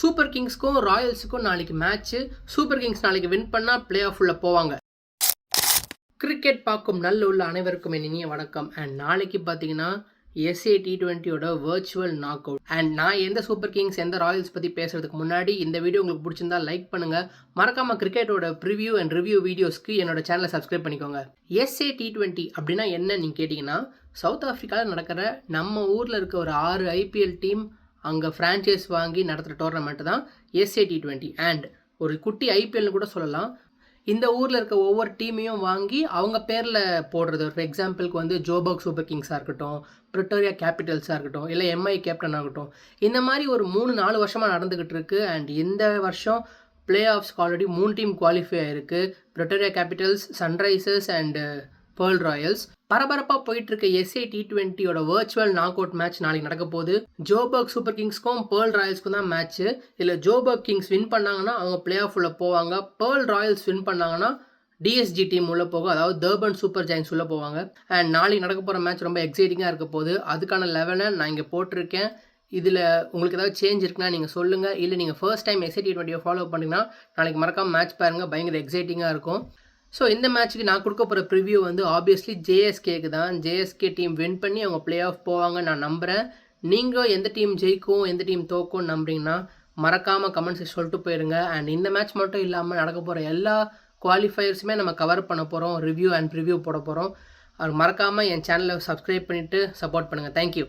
Super கிங்ஸ்க்கும் ராயல்ஸுக்கும் நாளைக்கு match. Super Kings நாளைக்கு win பண்ணால் பிளே ஆஃப் உள்ள போவாங்க. கிரிக்கெட் பார்க்கும் நல்ல உள்ள அனைவருக்கும் என் இனிய வணக்கம். அண்ட் நாளைக்கு பார்த்தீங்கன்னா SA T20யோட வர்ச்சுவல் நாக் அவுட். அண்ட் நான் எந்த சூப்பர் கிங்ஸ் எந்த ராயல்ஸ் பற்றி பேசுறதுக்கு முன்னாடி இந்த வீடியோ உங்களுக்கு பிடிச்சிருந்தா லைக் பண்ணுங்கள். மறக்காமல் கிரிக்கெட்டோட ப்ரிவ்யூ அண்ட் ரிவ்யூ வீடியோஸ்க்கு என்னோட சேனலை சப்ஸ்கிரைப் பண்ணிக்கோங்க. SA T20 அப்படின்னா என்ன நீங்கள் கேட்டிங்கன்னா, சவுத் ஆஃப்ரிக்காவில் நடக்கிற நம்ம ஊரில் இருக்க ஒரு 6 IPL டீம் அங்கே ஃப்ரான்ச்சைஸ் வாங்கி நடத்துகிற டோர்னமெண்ட் தான் SA T20. அண்ட் ஒரு குட்டி IPLனு கூட சொல்லலாம். இந்த ஊரில் இருக்க ஒவ்வொரு டீமையும் வாங்கி அவங்க பேரில் போடுறது. ஃபார் எக்ஸாம்பிளுக்கு வந்து ஜோபர்க் சூப்பர் கிங்ஸாக இருக்கட்டும், பிரிட்டோரியா கேபிட்டல்ஸாக இருக்கட்டும், இல்லை MI கேப்டன் ஆகட்டும். இந்த மாதிரி ஒரு 3-4 வருஷமாக நடந்துக்கிட்டு இருக்குது. அண்ட் இந்த வருஷம் பிளே ஆஃப்ஸ்க்கு ஆல்ரெடி 3 டீம் குவாலிஃபை ஆகிருக்கு. Pretoria Capitals, Sunrisers and Paarl Royals. பரபரப்பாக போயிட்டு இருக்க SA T20யோட வர்ச்சுவல் நாக் அவுட் மேட்ச் நாளைக்கு நடக்க போகுது. ஜோபர்க் சூப்பர் கிங்ஸ்க்கும் பேர்ல் ராயல்ஸ்க்கும் தான் மேட்ச்சு. இல்லை ஜோபர்க் கிங்ஸ் வின் பண்ணாங்கன்னா அவங்க பிளே ஆஃப் உள்ள போவாங்க. பேர்ல் ராயல்ஸ் வின் பண்ணாங்கன்னா DSG டீம் உள்ளே போகும், அதாவது டர்பன் சூப்பர் ஜெயின்ஸ் உள்ளே போவாங்க. அண்ட் நாளைக்கு நடக்க போகிற மேட்ச் ரொம்ப எக்ஸைட்டிங்காக இருக்க போகுது. அதுக்கான 11 நான் இங்கே போட்டிருக்கேன். இதில் உங்களுக்கு ஏதாவது சேஞ்ச் இருக்குன்னா நீங்கள் சொல்லுங்கள். இல்லை நீங்கள் first time SA T20 follow பண்ணிங்கன்னா நாளைக்கு மறக்காமல் மேட்ச் பாருங்கள், பயங்கர எக்ஸைட்டிங்காக இருக்கும். ஸோ இந்த மேட்ச்சுக்கு நான் கொடுக்க போகிற ப்ரிவ்யூ வந்து ஆப்வியஸ்லி JSKக்கு தான். JSK டீம் வின் பண்ணி அவங்க பிளே ஆஃப் போவாங்க நான் நம்புகிறேன். நீங்கள் எந்த டீம் ஜெயிக்கும் எந்த டீம் தோக்கும்னு நம்புறீங்கன்னா மறக்காமல் கமெண்ட்ஸ் சொல்லிட்டு போயிருங்க. அண்ட் இந்த மேட்ச் மட்டும் இல்லாமல் நடக்க போகிற எல்லா குவாலிஃபயர்ஸுமே நம்ம கவர் பண்ண போகிறோம், ரிவ்யூ அண்ட் ப்ரிவ்யூ போட போகிறோம். அது மறக்காமல் என் சேனலை சப்ஸ்கிரைப் பண்ணிவிட்டு சப்போர்ட் பண்ணுங்கள். தேங்க்யூ.